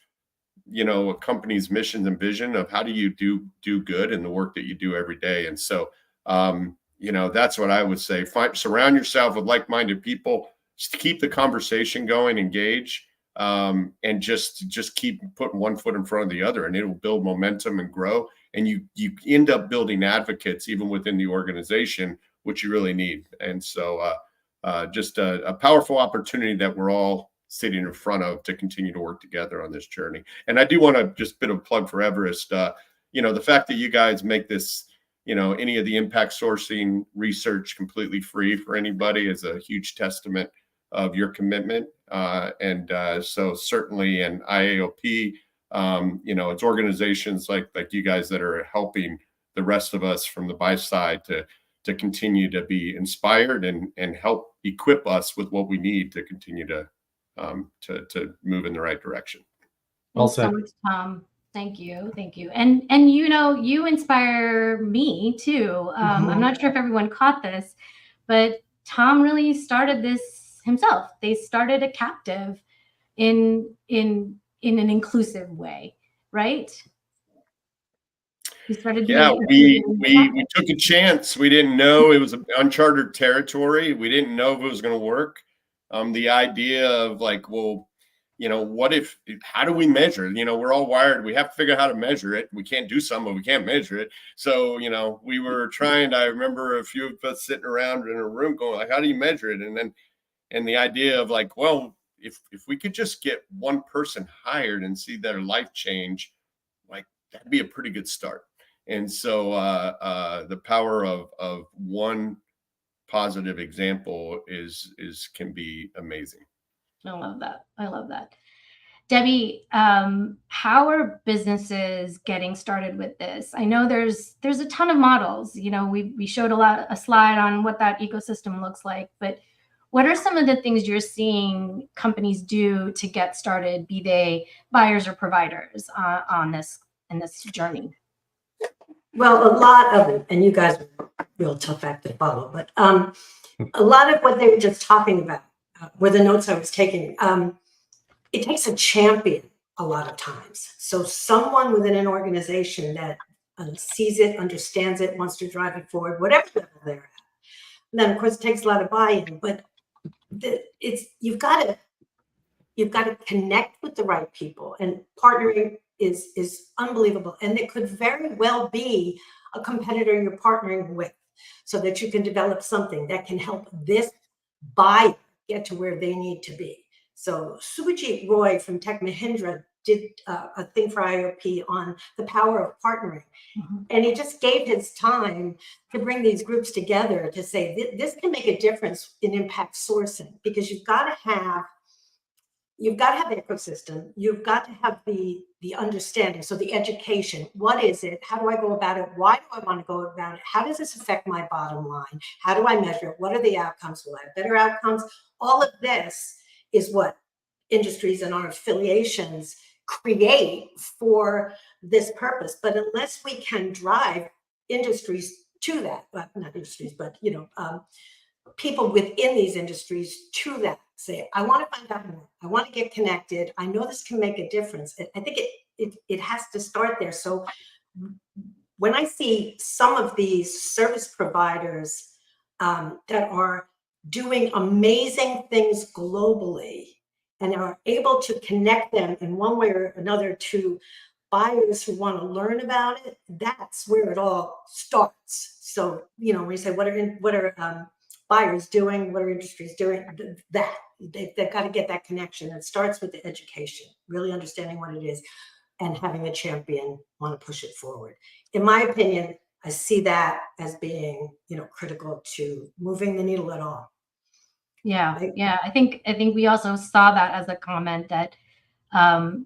a company's mission and vision of how do you do good in the work that you do every day. And so, that's what I would say. Surround yourself with like-minded people, just to keep the conversation going, engage, and just keep putting one foot in front of the other, and it will build momentum and grow. And you end up building advocates even within the organization, which you really need. And so just a powerful opportunity that we're all sitting in front of to continue to work together on this journey. And I do want to just bit of a plug for Everest. The fact that you guys make this, any of the impact sourcing research completely free for anybody is a huge testament of your commitment. So certainly in IAOP, it's organizations like you guys that are helping the rest of us from the buy side to continue to be inspired and help equip us with what we need to continue to move in the right direction. Well Thanks so said. much, Tom. Thank you. And you inspire me too. I'm not sure if everyone caught this, but Tom really started this himself. They started a captive in an inclusive way, right? We started doing it we took a chance. We didn't know it was uncharted territory. We didn't know if it was going to work. The idea of like, well, how do we measure? We're all wired. We have to figure out how to measure it. We can't do some, but we can't measure it. So, we were trying. I remember a few of us sitting around in a room going like, how do you measure it? And the idea of like, well, if we could just get one person hired and see their life change, like that'd be a pretty good start. And so the power of one positive example can be amazing. I love that. Debbie, how are businesses getting started with this? I know there's a ton of models. We showed a slide on what that ecosystem looks like, but what are some of the things you're seeing companies do to get started, be they buyers or providers, in this journey? Well, a lot of it, and you guys are real tough act to follow, but a lot of what they were just talking about were the notes I was taking. It takes a champion a lot of times. So someone within an organization that sees it, understands it, wants to drive it forward, whatever level they're at. And then, of course, it takes a lot of buy-in, but you've got to connect with the right people, and partnering is unbelievable. And it could very well be a competitor you're partnering with, so that you can develop something that can help this buyer get to where they need to be. So Subhajit Roy from Tech Mahindra did a thing for IOP on the power of partnering. Mm-hmm. And he just gave his time to bring these groups together to say, this can make a difference in impact sourcing, because you've got to have the ecosystem. You've got to have the understanding. So the education, what is it? How do I go about it? Why do I want to go about it? How does this affect my bottom line? How do I measure it? What are the outcomes? Will I have better outcomes? All of this is what industries and our affiliations create for this purpose. But unless we can drive industries to that, well, not industries, but people within these industries to that, say, I want to find out more. I want to get connected. I know this can make a difference. I think it has to start there. So when I see some of these service providers that are doing amazing things globally and are able to connect them in one way or another to buyers who want to learn about it, that's where it all starts. So, when you say what are buyers doing, what are industries doing, that they've got to get that connection. It starts with the education, really understanding what it is, and having a champion want to push it forward. In my opinion, I see that as being, critical to moving the needle at all. Yeah, right? Yeah. I think we also saw that as a comment that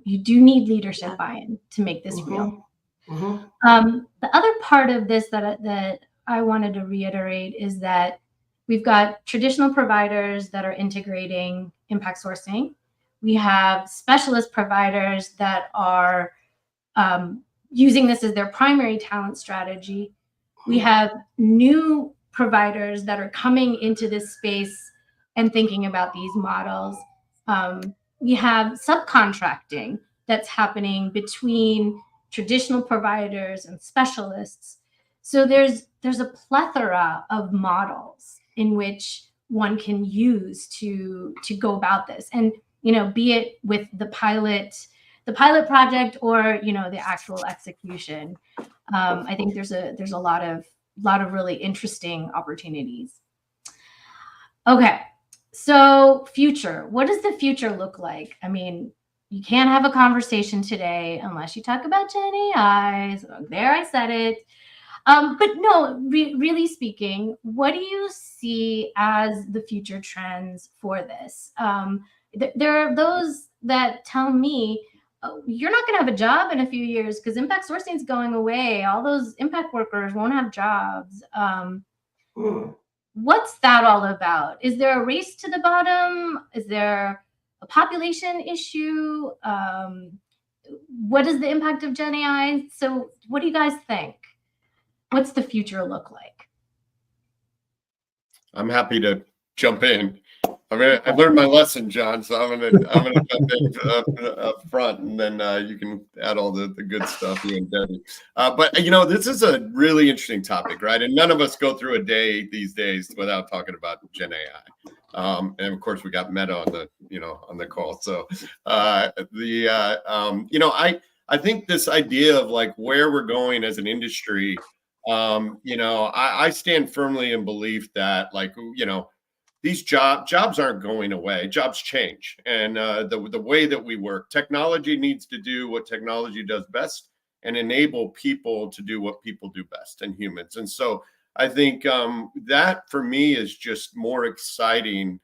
you do need leadership buy-in to make this real. Mm-hmm. The other part of this that I wanted to reiterate is that we've got traditional providers that are integrating impact sourcing. We have specialist providers that are using this as their primary talent strategy. We have new providers that are coming into this space and thinking about these models. We have subcontracting that's happening between traditional providers and specialists. So there's a plethora of models in which one can use to go about this, and be it with the pilot project or the actual execution. I think there's a lot of really interesting opportunities. Okay, so future. What does the future look like? I mean, you can't have a conversation today unless you talk about Gen AI. So there, I said it. But no, really speaking, what do you see as the future trends for this? There are those that tell me, you're not going to have a job in a few years because impact sourcing is going away. All those impact workers won't have jobs. What's that all about? Is there a race to the bottom? Is there a population issue? What is the impact of Gen AI? So what do you guys think? What's the future look like? I'm happy to jump in. I mean, I learned my lesson, John, so I'm gonna jump in up front, and then you can add all the good stuff, you and Debbie. But this is a really interesting topic, right? And none of us go through a day these days without talking about Gen AI. And of course, we got Meta on the call. So I think this idea of like where we're going as an industry, I stand firmly in belief that these jobs aren't going away. Jobs change. And the way that we work, technology needs to do what technology does best and enable people to do what people do best, and humans. And so I think that for me is just more exciting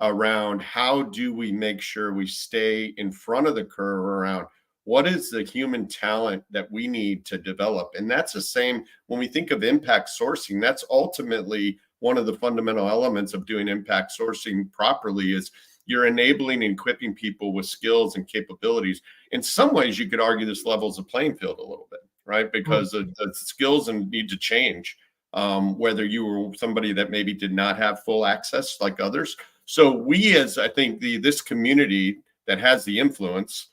around how do we make sure we stay in front of the curve around what is the human talent that we need to develop. And that's the same when we think of impact sourcing. That's ultimately one of the fundamental elements of doing impact sourcing properly is you're enabling and equipping people with skills and capabilities. In some ways, you could argue this levels the playing field a little bit, right? Because the skills need to change, whether you were somebody that maybe did not have full access like others. So we, as I think this community that has the influence,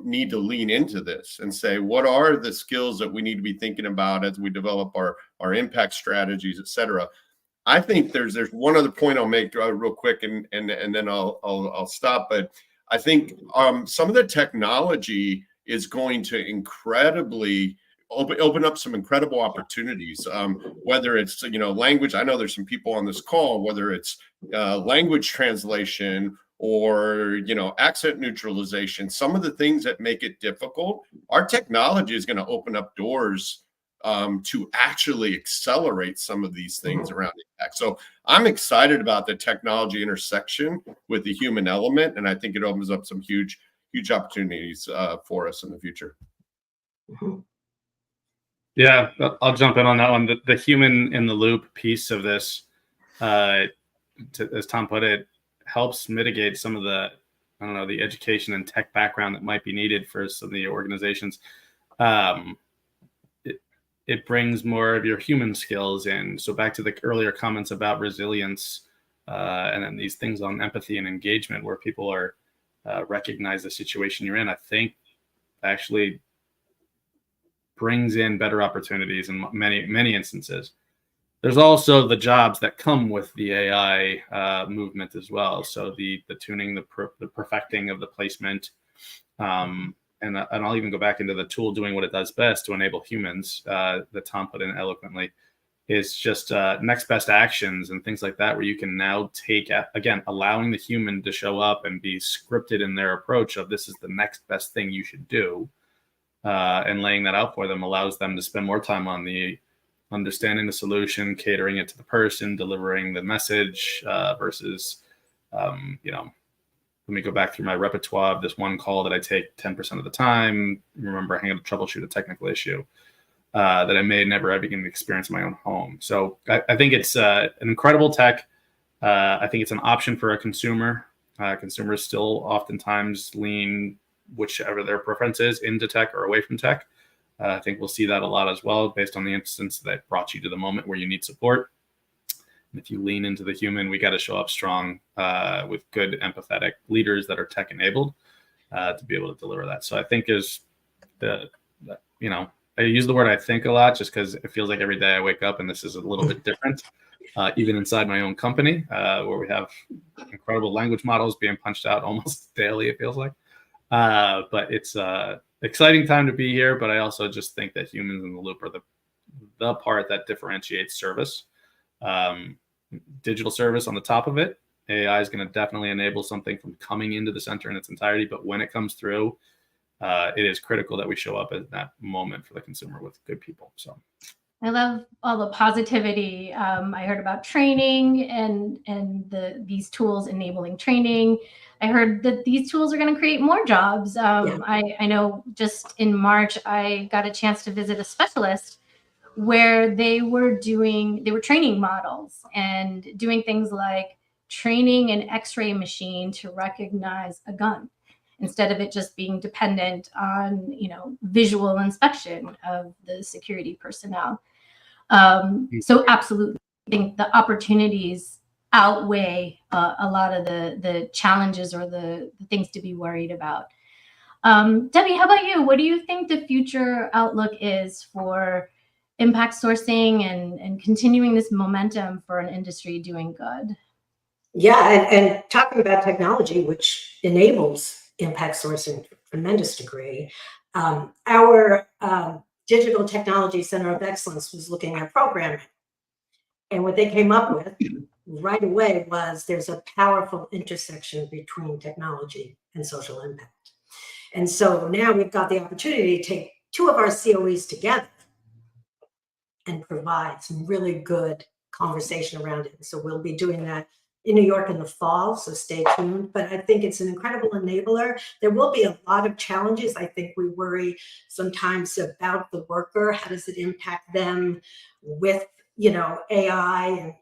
need to lean into this and say, what are the skills that we need to be thinking about as we develop our impact strategies, et cetera. I think there's one other point I'll make real quick, and then I'll stop. But I think some of the technology is going to incredibly open up some incredible opportunities. Whether it's language, I know there's some people on this call, whether it's language translation or accent neutralization, some of the things that make it difficult, our technology is going to open up doors to actually accelerate some of these things around impact. So I'm excited about the technology intersection with the human element, and I think it opens up some huge opportunities for us in the future. Yeah, I'll jump in on that one. The human in the loop piece of this, as Tom put it, helps mitigate some of the, the education and tech background that might be needed for some of the organizations. It brings more of your human skills in. So back to the earlier comments about resilience, and then these things on empathy and engagement, where people are recognize the situation you're in, I think actually brings in better opportunities in many instances. There's also the jobs that come with the AI movement as well. So the tuning, the perfecting of the placement, and I'll even go back into the tool doing what it does best to enable humans, that Tom put in eloquently, is just next best actions and things like that, where you can now take, again, allowing the human to show up and be scripted in their approach of this is the next best thing you should do, and laying that out for them allows them to spend more time on the understanding the solution, catering it to the person, delivering the message, versus, let me go back through my repertoire of this one call that I take 10% of the time. Remember, I had to troubleshoot a technical issue that I may never ever even experience in my own home. So I think it's an incredible tech. I think it's an option for a consumer. Consumers still oftentimes lean, whichever their preference is, into tech or away from tech. I think we'll see that a lot as well, based on the instance that brought you to the moment where you need support. And if you lean into the human, we got to show up strong with good, empathetic leaders that are tech enabled to be able to deliver that. So I think I use the word I think a lot just because it feels like every day I wake up and this is a little bit different, even inside my own company, where we have incredible language models being punched out almost daily, it feels like. But it's exciting time to be here. But I also just think that humans in the loop are the part that differentiates service. Digital service on the top of it. AI is going to definitely enable something from coming into the center in its entirety. But when it comes through, it is critical that we show up at that moment for the consumer with good people. So I love all the positivity. I heard about training and these tools enabling training. I heard that these tools are going to create more jobs. I know just in March, I got a chance to visit a specialist where they were training models and doing things like training an X-ray machine to recognize a gun, instead of it just being dependent on, visual inspection of the security personnel. So absolutely, I think the opportunities outweigh a lot of the challenges or the things to be worried about. Debbie, how about you? What do you think the future outlook is for impact sourcing and continuing this momentum for an industry doing good? Yeah, and talking about technology, which enables impact sourcing to a tremendous degree, our Digital Technology Center of Excellence was looking at programming. And what they came up with right away was there's a powerful intersection between technology and social impact. And so now we've got the opportunity to take two of our COEs together and provide some really good conversation around it. So we'll be doing that in New York in the fall, so stay tuned. But I think it's an incredible enabler. There will be a lot of challenges. I think we worry sometimes about the worker. How does it impact them with, AI? And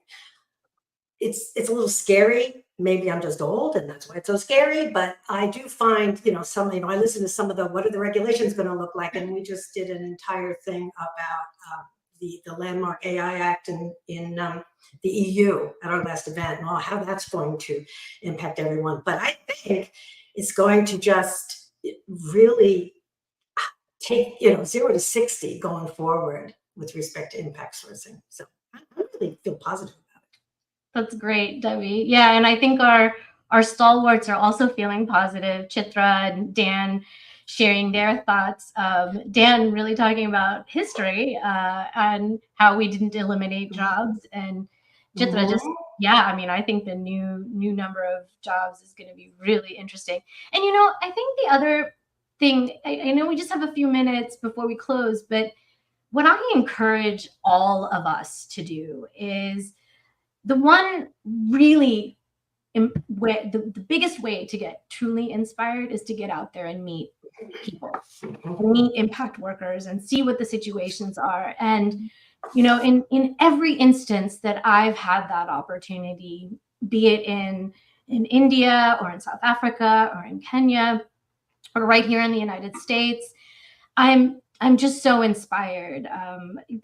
it's a little scary. Maybe I'm just old and that's why it's so scary. But I do find, I listen to some of what are the regulations going to look like? And we just did an entire thing about the landmark AI Act in the EU at our last event, and how that's going to impact everyone. But I think it's going to just really take 0 to 60 going forward with respect to impact sourcing. So I really feel positive about it. That's great, Debbie. Yeah, and I think our stalwarts are also feeling positive. Chitra and Dan sharing their thoughts. Dan really talking about history and how we didn't eliminate jobs, and Chitra I think the new number of jobs is going to be really interesting. And I think the other thing, I know we just have a few minutes before we close, but what I encourage all of us to do is the one really the biggest way to get truly inspired is to get out there and meet people, meet impact workers, and see what the situations are. And in every instance that I've had that opportunity, be it in India or in South Africa or in Kenya or right here in the United States, I'm just so inspired.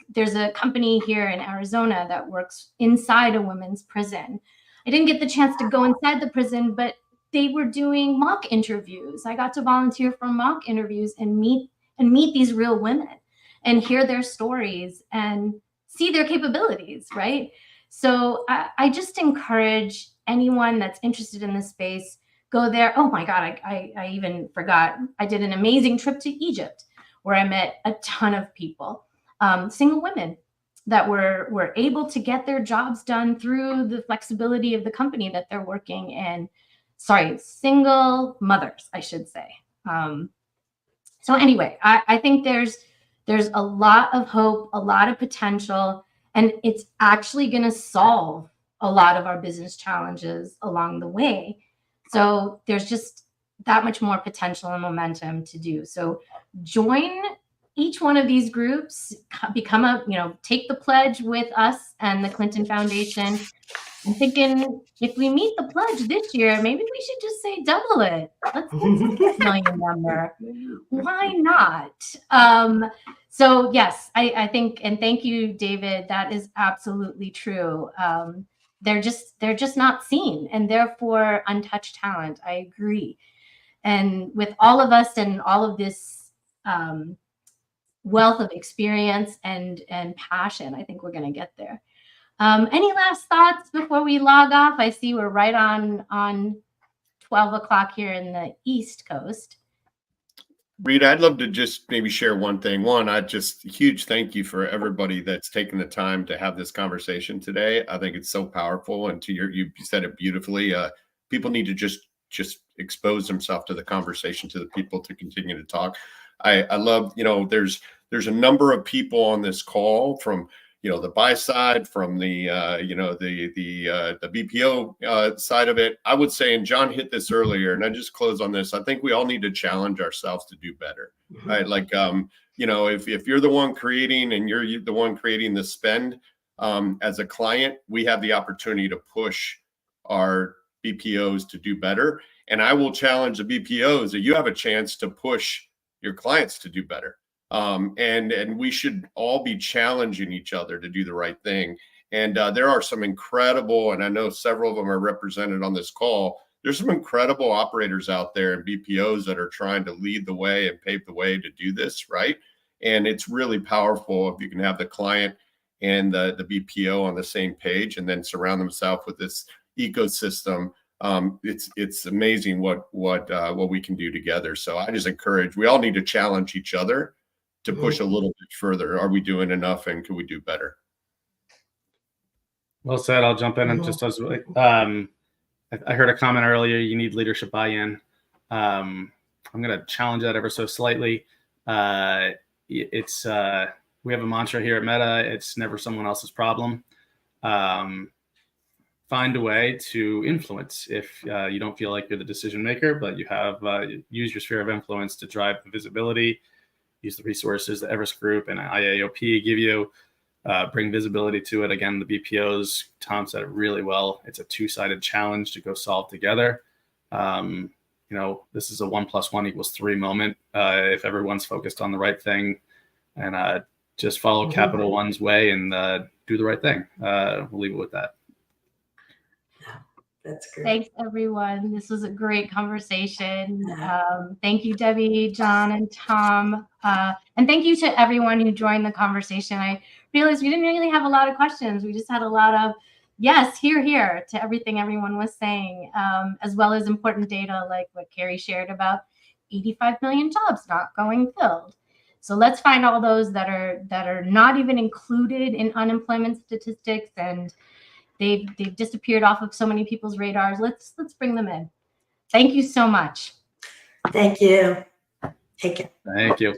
There's a company here in Arizona that works inside a women's prison. I didn't get the chance to go inside the prison, but they were doing mock interviews. I got to volunteer for mock interviews and meet these real women and hear their stories and see their capabilities, right? So I just encourage anyone that's interested in this space, go there. Oh my God, I even forgot. I did an amazing trip to Egypt where I met a ton of people, single women that were able to get their jobs done through the flexibility of the company that they're working in. Sorry, single mothers, I should say. So anyway, I think there's a lot of hope, a lot of potential, and it's actually going to solve a lot of our business challenges along the way. So there's just that much more potential and momentum to do. So join each one of these groups, become take the pledge with us and the Clinton Foundation, I'm thinking if we meet the pledge this year, maybe we should just say double it. Let's get to the 6 million number. Why not? So yes, I think, and thank you, David. That is absolutely true. They're just not seen, and therefore untouched talent. I agree. And with all of us and all of this wealth of experience and passion, I think we're going to get there. Any last thoughts before we log off? I see we're right on 12 o'clock here in the East Coast. Rita, I'd love to just maybe share one thing. One, I just huge thank you for everybody that's taken the time to have this conversation today. I think it's so powerful, and you said it beautifully. People need to just expose themselves to the conversation, to the people to continue to talk. I love, there's a number of people on this call from, the buy side, from the BPO side of it. I would say, and John hit this earlier, and I just close on this. I think we all need to challenge ourselves to do better, right? Like, if you're the one creating and you're the one creating the spend, as a client, we have the opportunity to push our BPOs to do better. And I will challenge the BPOs that you have a chance to push your clients to do better. And we should all be challenging each other to do the right thing. And there are some incredible, and I know several of them are represented on this call. There's some incredible operators out there and BPOs that are trying to lead the way and pave the way to do this, right? And it's really powerful if you can have the client and the BPO on the same page, and then surround themselves with this ecosystem. It's amazing what we can do together. So I just encourage, we all need to challenge each other to push a little bit further. Are we doing enough, and can we do better? Well said. I'll jump in and just as I heard a comment earlier. You need leadership buy-in. I'm going to challenge that ever so slightly. We have a mantra here at Meta. It's never someone else's problem. Find a way to influence. If you don't feel like you're the decision maker, but you have use your sphere of influence to drive the visibility. Use the resources that Everest Group and IAOP give you. Bring visibility to it. Again, the BPOs, Tom said it really well. It's a two-sided challenge to go solve together. This is a 1 + 1 = 3 moment. If everyone's focused on the right thing, and just follow Capital One's way and do the right thing. We'll leave it with that. That's great. Thanks, everyone. This was a great conversation. Thank you, Debbie, John, and Tom. And thank you to everyone who joined the conversation. I realized we didn't really have a lot of questions. We just had a lot of, yes, here to everything everyone was saying, as well as important data like what Carrie shared about 85 million jobs not going filled. So let's find all those that are not even included in unemployment statistics, and they've disappeared off of so many people's radars. Let's bring them in. Thank you so much. Thank you. Take care. Thank you.